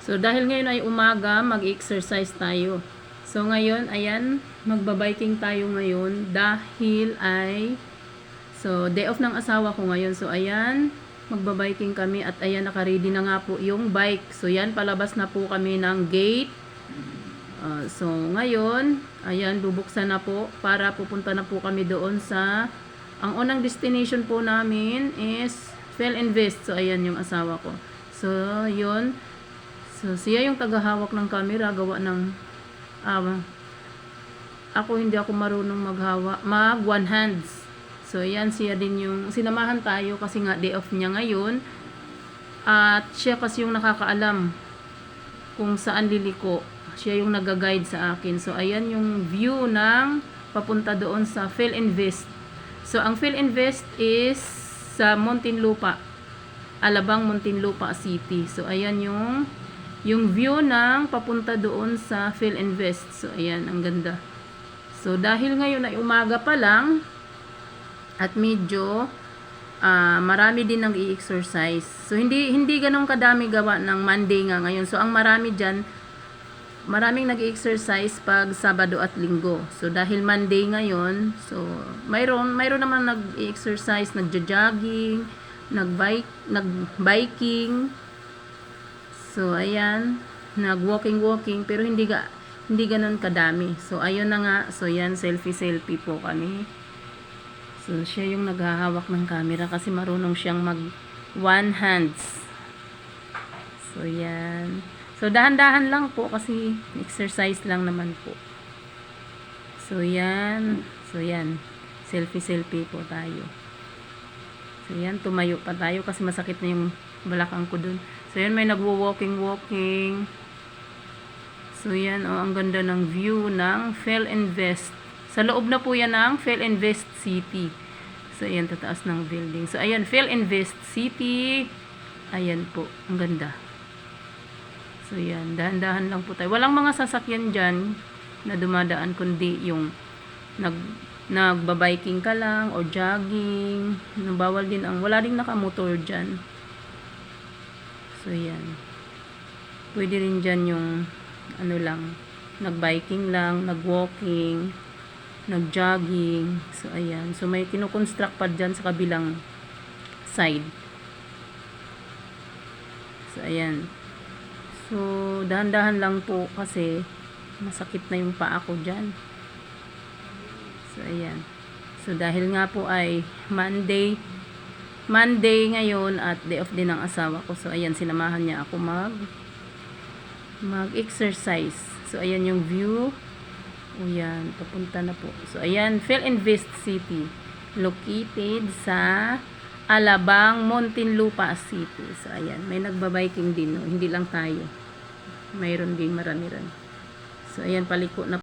So, dahil ngayon ay umaga, mag-exercise tayo. So, ngayon, ayan, magbabiking tayo ngayon dahil ay, so, day off ng asawa ko ngayon. So, ayan, magbabiking kami at ayan, nakaready na nga po yung bike. So, yan, palabas na po kami ng gate. So, ngayon, ayan, bubuksan na po para pupunta na po kami doon sa, ang unang destination po namin is Fell Invest. So, ayan yung asawa ko. So, yun. So, siya yung tagahawak ng camera, gawa ng, ako hindi ako marunong mag one hands. So, ayan, siya din yung, sinamahan tayo kasi nga day off niya ngayon. At siya kasi yung nakakaalam kung saan liliko. Siya yung nag-guide sa akin. So, ayan yung view ng papunta doon sa Fell Invest. So, ang Fell Invest is sa Muntinlupa. Alabang, Muntinlupa City. So, ayan yung view ng papunta doon sa Fell Invest. So, ayan, ang ganda. So, dahil ngayon ay umaga pa lang at medyo marami din nang i-exercise. So, hindi ganun kadami gawa ng Monday nga ngayon. So, ang marami dyan, maraming nag-exercise pag Sabado at Linggo. So, dahil Monday ngayon, so, mayroon naman nag-exercise, nagja-jogging, nag-biking. So, ayan, nag-walking, pero hindi ganun kadami. So, ayun na nga. So, yan, selfie po kami. So, siya yung naghahawak ng camera kasi marunong siyang one hands. So, yan. So, dahan-dahan lang po kasi exercise lang naman po. So, yan. So, yan. Selfie po tayo. So, yan. Tumayo pa tayo kasi masakit na yung balakang ko dun. So, yan. May nagwo-walking. So, yan. Oh, ang ganda ng view ng Fell Invest. Sa loob na po yan ng Fell Invest City. So, ayan. Tataas ng building. So, ayan. Fell Invest City. Ayan po. Ang ganda. So, yan. Dahan-dahan lang po tayo. Walang mga sasakyan dyan na dumadaan, kundi yung nagbabiking ka lang o jogging. Bawal din wala rin nakamotor dyan. So, yan. Pwede rin dyan yung nagbiking lang, nagwalking, nagjogging. So, ayan. So, may kinukonstruct pa dyan sa kabilang side. So, ayan. So, dahan-dahan lang po kasi masakit na yung paa ko dyan. So, ayan. So, dahil nga po ay Monday ngayon at day off din ng asawa ko. So, ayan, sinamahan niya ako mag-exercise. So, ayan yung view. O, yan. Papunta na po. So, ayan, Fell Invest City. Located sa Alabang, Muntinlupa City. So, ayan. May nagbabiking din. No? Hindi lang tayo. Mayroon din marami rin. So, ayan, paliko na.